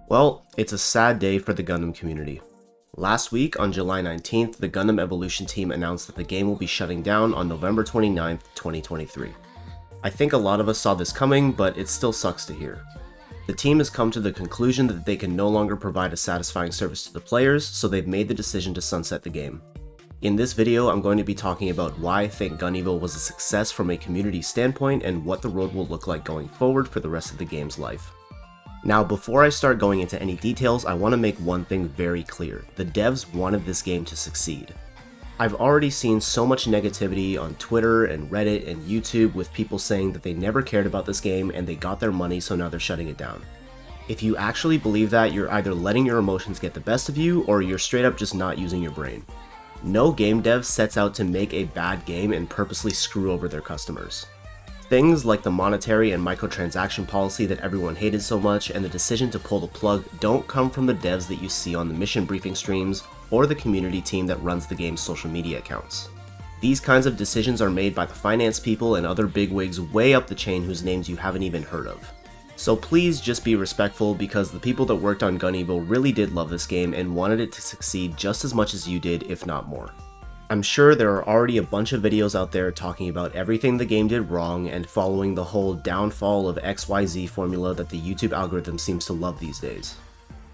Well, it's a sad day for the Gundam community. Last week, on July 19th, the Gundam Evolution team announced that the game will be shutting down on November 29th, 2023. I think a lot of us saw this coming, but it still sucks to hear. The team has come to the conclusion that they can no longer provide a satisfying service to the players, so they've made the decision to sunset the game. In this video, I'm going to be talking about why I think GunEvo was a success from a community standpoint and what the road will look like going forward for the rest of the game's life. Now, before I start going into any details, I want to make one thing very clear. The devs wanted this game to succeed. I've already seen so much negativity on Twitter and Reddit and YouTube with people saying that they never cared about this game and they got their money, so now they're shutting it down. If you actually believe that, you're either letting your emotions get the best of you or you're straight up just not using your brain. No game dev sets out to make a bad game and purposely screw over their customers. Things like the monetary and microtransaction policy that everyone hated so much and the decision to pull the plug don't come from the devs that you see on the mission briefing streams or the community team that runs the game's social media accounts. These kinds of decisions are made by the finance people and other bigwigs way up the chain whose names you haven't even heard of. So please just be respectful, because the people that worked on GunEvo really did love this game and wanted it to succeed just as much as you did, if not more. I'm sure there are already a bunch of videos out there talking about everything the game did wrong and following the whole downfall of XYZ formula that the YouTube algorithm seems to love these days.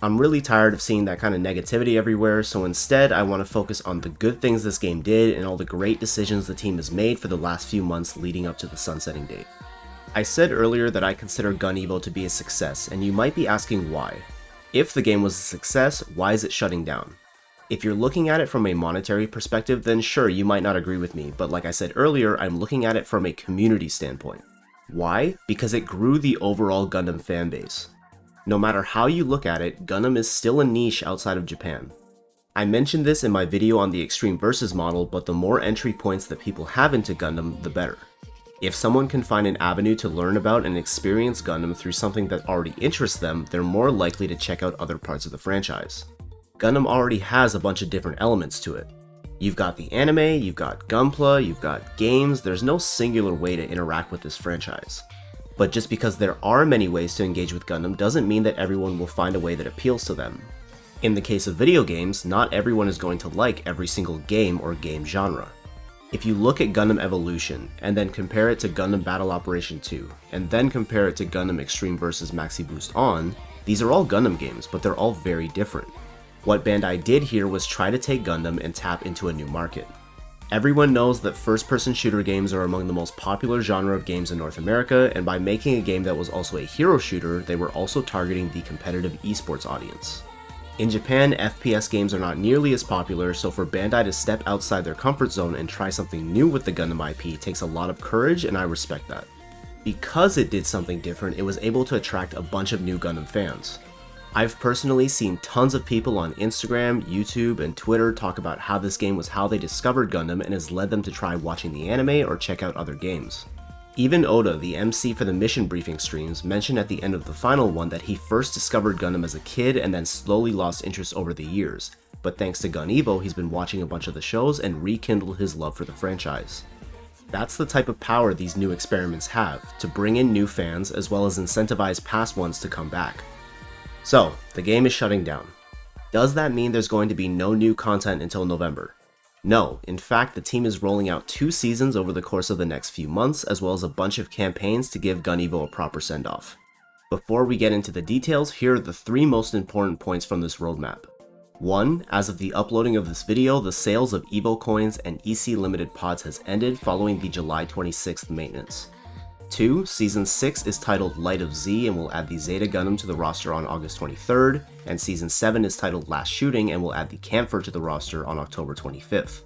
I'm really tired of seeing that kind of negativity everywhere, so instead I want to focus on the good things this game did and all the great decisions the team has made for the last few months leading up to the sunsetting date. I said earlier that I consider GunEvo to be a success, and you might be asking why. If the game was a success, why is it shutting down? If you're looking at it from a monetary perspective, then sure, you might not agree with me, but like I said earlier, I'm looking at it from a community standpoint. Why? Because it grew the overall Gundam fanbase. No matter how you look at it, Gundam is still a niche outside of Japan. I mentioned this in my video on the Extreme Versus model, but the more entry points that people have into Gundam, the better. If someone can find an avenue to learn about and experience Gundam through something that already interests them, they're more likely to check out other parts of the franchise. Gundam already has a bunch of different elements to it. You've got the anime, you've got Gunpla, you've got games. There's no singular way to interact with this franchise. But just because there are many ways to engage with Gundam doesn't mean that everyone will find a way that appeals to them. In the case of video games, not everyone is going to like every single game or game genre. If you look at Gundam Evolution, and then compare it to Gundam Battle Operation 2, and then compare it to Gundam Extreme vs Maxi Boost On, these are all Gundam games, but they're all very different. What Bandai did here was try to take Gundam and tap into a new market. Everyone knows that first-person shooter games are among the most popular genre of games in North America, and by making a game that was also a hero shooter, they were also targeting the competitive esports audience. In Japan, FPS games are not nearly as popular, so for Bandai to step outside their comfort zone and try something new with the Gundam IP takes a lot of courage, and I respect that. Because it did something different, it was able to attract a bunch of new Gundam fans. I've personally seen tons of people on Instagram, YouTube, and Twitter talk about how this game was how they discovered Gundam and has led them to try watching the anime or check out other games. Even Oda, the MC for the mission briefing streams, mentioned at the end of the final one that he first discovered Gundam as a kid and then slowly lost interest over the years, but thanks to GunEvo he's been watching a bunch of the shows and rekindled his love for the franchise. That's the type of power these new experiments have, to bring in new fans as well as incentivize past ones to come back. So, the game is shutting down. Does that mean there's going to be no new content until November? No, in fact the team is rolling out 2 seasons over the course of the next few months, as well as a bunch of campaigns to give GunEvo a proper send-off. Before we get into the details, here are the 3 most important points from this roadmap. 1. As of the uploading of this video, the sales of EVO coins and EC limited pods has ended following the July 26th maintenance. 2. Season 6 is titled Light of Z and will add the Zeta Gundam to the roster on August 23rd, and Season 7 is titled Last Shooting and will add the Camphor to the roster on October 25th.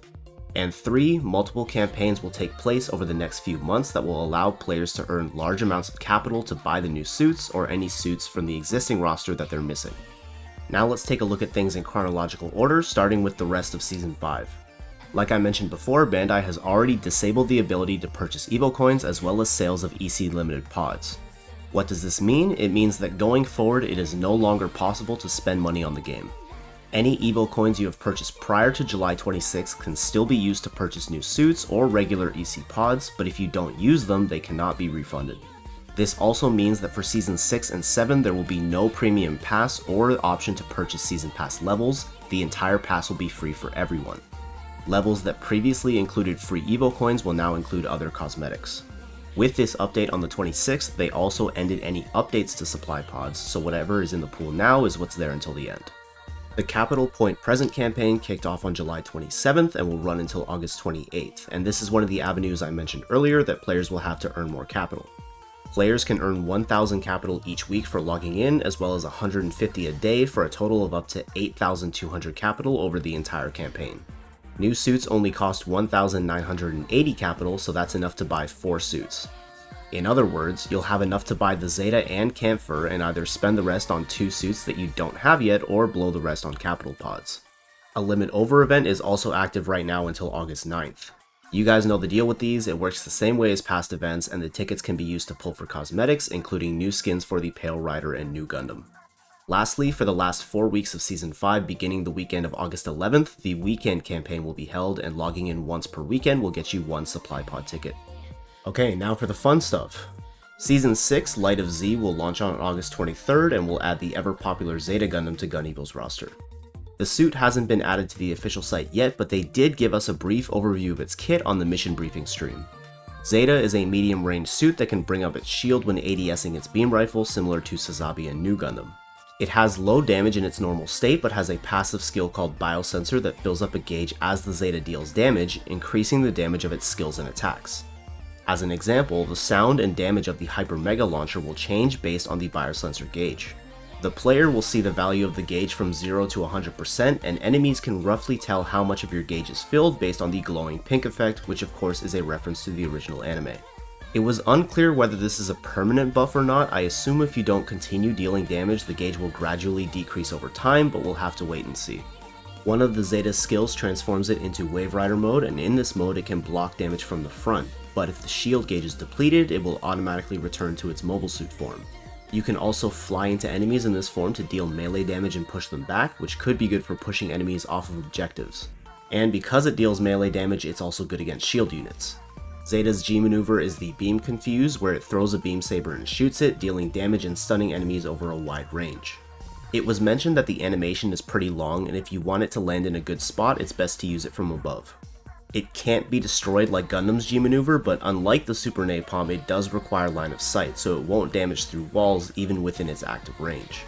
And 3. Multiple campaigns will take place over the next few months that will allow players to earn large amounts of capital to buy the new suits or any suits from the existing roster that they're missing. Now let's take a look at things in chronological order, starting with the rest of Season 5. Like I mentioned before, Bandai has already disabled the ability to purchase EVO coins as well as sales of EC limited pods. What does this mean? It means that going forward it is no longer possible to spend money on the game. Any EVO coins you have purchased prior to July 26th can still be used to purchase new suits or regular EC pods, but if you don't use them, they cannot be refunded. This also means that for Season 6 and 7 there will be no premium pass or the option to purchase Season Pass levels. The entire pass will be free for everyone. Levels that previously included free Evo coins will now include other cosmetics. With this update on the 26th, they also ended any updates to supply pods, so whatever is in the pool now is what's there until the end. The Capital Point Present campaign kicked off on July 27th and will run until August 28th, and this is one of the avenues I mentioned earlier that players will have to earn more capital. Players can earn 1,000 capital each week for logging in, as well as 150 a day for a total of up to 8,200 capital over the entire campaign. New suits only cost 1,980 capital, so that's enough to buy 4 suits. In other words, you'll have enough to buy the Zeta and Camphor and either spend the rest on 2 suits that you don't have yet or blow the rest on capital pods. A limit over event is also active right now until August 9th. You guys know the deal with these, it works the same way as past events and the tickets can be used to pull for cosmetics, including new skins for the Pale Rider and new Gundam. Lastly, for the last 4 weeks of Season 5 beginning the weekend of August 11th, the weekend campaign will be held and logging in once per weekend will get you 1 supply pod ticket. Okay, now for the fun stuff. Season 6 Light of Z will launch on August 23rd and will add the ever popular Zeta Gundam to GunEvo's roster. The suit hasn't been added to the official site yet, but they did give us a brief overview of its kit on the mission briefing stream. Zeta is a medium-range suit that can bring up its shield when ADSing its beam rifle, similar to Sazabi and New Gundam. It has low damage in its normal state, but has a passive skill called Biosensor that fills up a gauge as the Zeta deals damage, increasing the damage of its skills and attacks. As an example, the sound and damage of the Hyper Mega Launcher will change based on the Biosensor gauge. The player will see the value of the gauge from 0 to 100%, and enemies can roughly tell how much of your gauge is filled based on the glowing pink effect, which of course is a reference to the original anime. It was unclear whether this is a permanent buff or not. I assume if you don't continue dealing damage, the gauge will gradually decrease over time, but we'll have to wait and see. One of the Zeta's skills transforms it into Wave Rider mode, and in this mode it can block damage from the front, but if the shield gauge is depleted, it will automatically return to its mobile suit form. You can also fly into enemies in this form to deal melee damage and push them back, which could be good for pushing enemies off of objectives. And because it deals melee damage, it's also good against shield units. Zeta's G maneuver is the Beam Confuse, where it throws a beam saber and shoots it, dealing damage and stunning enemies over a wide range. It was mentioned that the animation is pretty long, and if you want it to land in a good spot, it's best to use it from above. It can't be destroyed like Gundam's G maneuver, but unlike the Super Napalm, it does require line of sight, so it won't damage through walls even within its active range.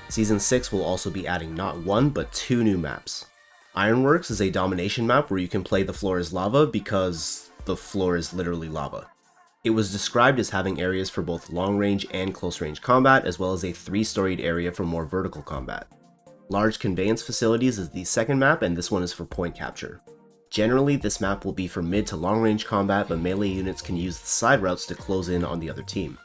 Season 6 will also be adding not 1, but 2 new maps. Ironworks is a domination map where you can play the floor is lava because the floor is literally lava. It was described as having areas for both long-range and close-range combat, as well as a 3-storied area for more vertical combat. Large Conveyance Facilities is the second map, and this one is for point capture. Generally, this map will be for mid to long range combat, but melee units can use the side routes to close in on the other team.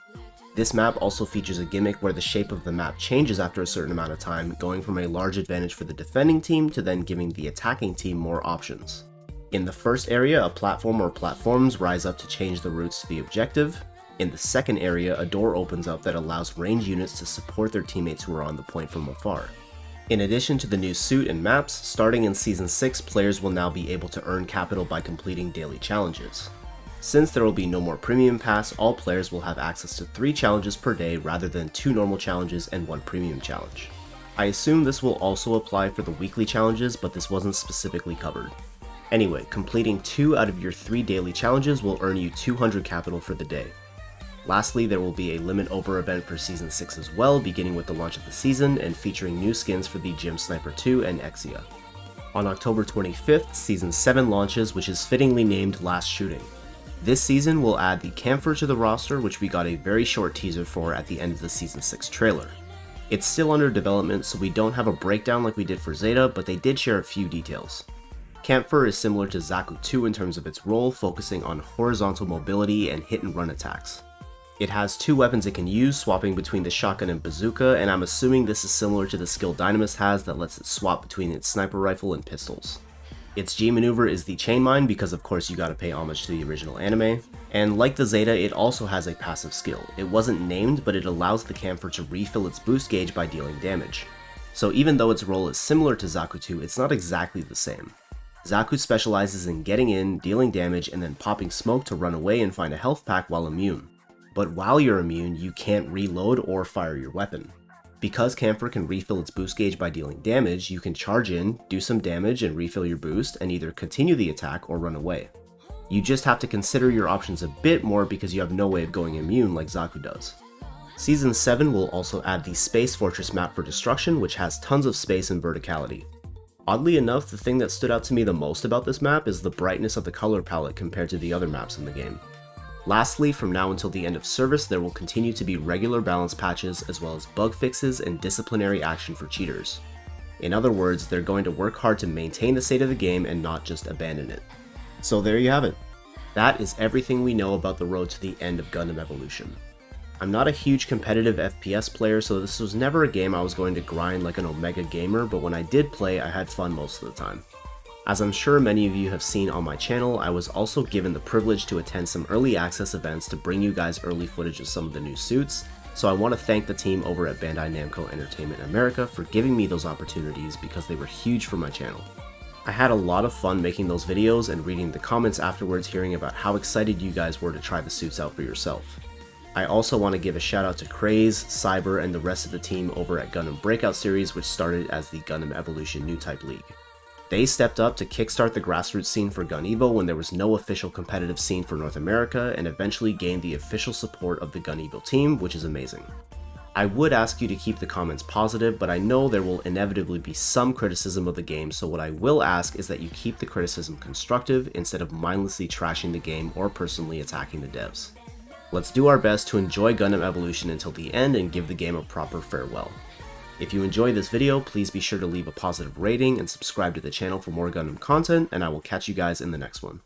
This map also features a gimmick where the shape of the map changes after a certain amount of time, going from a large advantage for the defending team to then giving the attacking team more options. In the first area, a platform or platforms rise up to change the routes to the objective. In the second area, a door opens up that allows range units to support their teammates who are on the point from afar. In addition to the new suit and maps, starting in Season 6, players will now be able to earn capital by completing daily challenges. Since there will be no more premium pass, all players will have access to 3 challenges per day rather than 2 normal challenges and 1 premium challenge. I assume this will also apply for the weekly challenges, but this wasn't specifically covered. Anyway, completing 2 out of your 3 daily challenges will earn you 200 capital for the day. Lastly, there will be a limit over event for Season 6 as well, beginning with the launch of the season and featuring new skins for the Gym Sniper 2 and Exia. On October 25th, Season 7 launches, which is fittingly named Last Shooting. This season will add the Camphor to the roster, which we got a very short teaser for at the end of the Season 6 trailer. It's still under development, so we don't have a breakdown like we did for Zeta, but they did share a few details. Camphor is similar to Zaku 2 in terms of its role, focusing on horizontal mobility and hit and run attacks. It has 2 weapons it can use, swapping between the shotgun and bazooka, and I'm assuming this is similar to the skill Dynamis has that lets it swap between its sniper rifle and pistols. Its G maneuver is the chain mine because of course you gotta pay homage to the original anime, and like the Zeta, it also has a passive skill. It wasn't named, but it allows the Camphor to refill its boost gauge by dealing damage. So even though its role is similar to Zaku 2, it's not exactly the same. Zaku specializes in getting in, dealing damage, and then popping smoke to run away and find a health pack while immune. but while you're immune, you can't reload or fire your weapon. Because Camphor can refill its boost gauge by dealing damage, you can charge in, do some damage and refill your boost, and either continue the attack or run away. You just have to consider your options a bit more because you have no way of going immune like Zaku does. Season 7 will also add the Space Fortress map for destruction, which has tons of space and verticality. Oddly enough, the thing that stood out to me the most about this map is the brightness of the color palette compared to the other maps in the game. Lastly, from now until the end of service, there will continue to be regular balance patches as well as bug fixes and disciplinary action for cheaters. In other words, they're going to work hard to maintain the state of the game and not just abandon it. So there you have it. That is everything we know about the road to the end of Gundam Evolution. I'm not a huge competitive FPS player, so this was never a game I was going to grind like an Omega gamer, but when I did play, I had fun most of the time. As I'm sure many of you have seen on my channel, I was also given the privilege to attend some early access events to bring you guys early footage of some of the new suits, so I want to thank the team over at Bandai Namco Entertainment America for giving me those opportunities because they were huge for my channel. I had a lot of fun making those videos and reading the comments afterwards, hearing about how excited you guys were to try the suits out for yourself. I also want to give a shout out to Craze, Cyber, and the rest of the team over at Gundam Breakout Series, which started as the Gundam Evolution New Type League. They stepped up to kickstart the grassroots scene for GunEvo when there was no official competitive scene for North America, and eventually gained the official support of the GunEvo team, which is amazing. I would ask you to keep the comments positive, but I know there will inevitably be some criticism of the game, so what I will ask is that you keep the criticism constructive instead of mindlessly trashing the game or personally attacking the devs. Let's do our best to enjoy Gundam Evolution until the end and give the game a proper farewell. If you enjoyed this video, please be sure to leave a positive rating and subscribe to the channel for more Gundam content, and I will catch you guys in the next one.